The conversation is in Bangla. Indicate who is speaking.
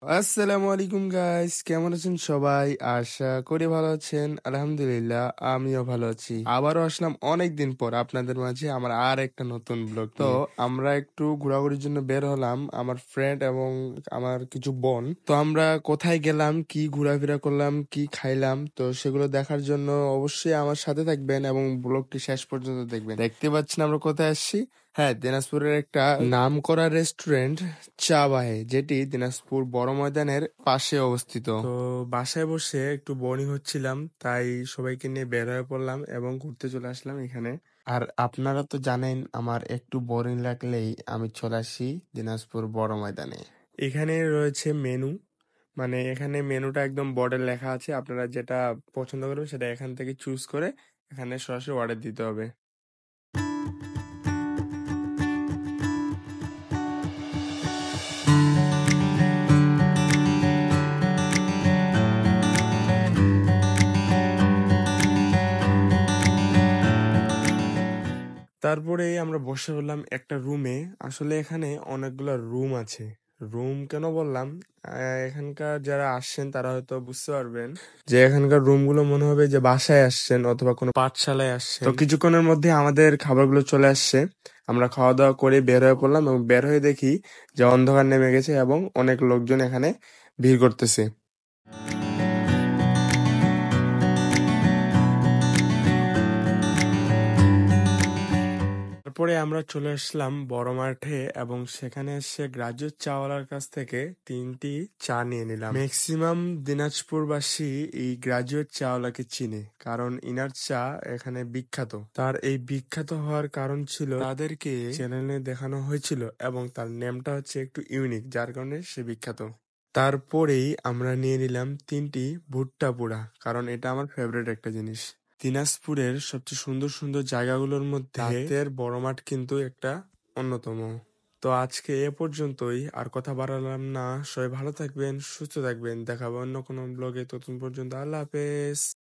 Speaker 1: আসসালামু আলাইকুম গাইস, কেমন আছেন সবাই? আশা করি ভালো আছেন। আলহামদুলিল্লাহ, আমিও ভালো আছি। আবারও আসলাম অনেকদিন পর আপনাদের মাঝে আমার আর একটা নতুন ব্লগ নিয়ে। তো আমরা একটু ঘোরাঘুরির জন্য বের হলাম, আমার ফ্রেন্ড এবং আমার কিছু বোন। তো আমরা কোথায় গেলাম, কি ঘোরাফেরা করলাম, কি খাইলাম, তো সেগুলো দেখার জন্য অবশ্যই আমার সাথে থাকবেন এবং ব্লগটি শেষ পর্যন্ত দেখবেন। দেখতে পাচ্ছেন আমরা কোথায় আসছি। হ্যাঁ, দিনাজপুরের একটা নামকরা রেস্টুরেন্ট চা বাহে, যেটি দিনাজপুর বড় ময়দানের পাশে অবস্থিত। তো বাসায় বসে একটু বোরিং হচ্ছিলাম, তাই সবাইকে নিয়ে বের হয়ে পড়লাম এবং ঘুরতে চলে আসলাম এখানে। আর আপনারা তো জানেন, আমার একটু বোরিং লাগলেই আমি চলে আসি দিনাজপুর বড় ময়দানে। এখানে রয়েছে মেনু, মানে এখানে মেনুটা একদম বোর্ডে লেখা আছে। আপনারা যেটা পছন্দ করবেন সেটা এখান থেকে চুজ করে এখানে সরাসরি অর্ডার দিতে হবে। তারপরে আমরা বসে বললাম একটা রুমে। আসলে এখানে অনেকগুলো রুম আছে। রুম কেন বললাম, এখানকার যারা আসছেন তারা হয়তো বুঝতে পারবেন যে এখানকার রুমগুলো মনে হবে যে বাসায় আসছেন অথবা কোনো পাঠশালায় আসছেন। তো কিছুক্ষণের মধ্যে আমাদের খাবারগুলো চলে আসছে। আমরা খাওয়া দাওয়া করে বের হয়ে পড়লাম এবং বের হয়ে দেখি যে অন্ধকার নেমে গেছে এবং অনেক লোকজন এখানে ভিড় করতেছে। তারপরে আমরা চলে আসলাম বড় মাঠে এবং সেখানে এসে গ্রাজুয়েট চাওয়ালার কাছ থেকে 3টি চা নিয়ে নিলাম। ম্যাক্সিমাম দিনাজপুরবাসী এই গ্রাজুয়েট চাওয়ালাকে চিনে, কারণ ইনার চা এখানে বিখ্যাত। তার এই বিখ্যাত হওয়ার কারণ ছিল তাদেরকে চ্যানেলে দেখানো হয়েছিল এবং তার নেমটা হচ্ছে একটু ইউনিক, যার কারণে সে বিখ্যাত। তারপরেই আমরা নিয়ে নিলাম 3টি ভুট্টা পোড়া, কারণ এটা আমার ফেভারিট একটা জিনিস। দিনাজপুরের সবচেয়ে সুন্দর সুন্দর জায়গাগুলোর মধ্যে রাতের বড় মাঠ কিন্তু একটা অন্যতম। তো আজকে এ পর্যন্তই, আর কথা বাড়ালাম না। সবাই ভালো থাকবেন, সুস্থ থাকবেন, দেখাবো অন্য কোনো ব্লগে। ততক্ষণ পর্যন্ত আল্লাহ হাফেজ।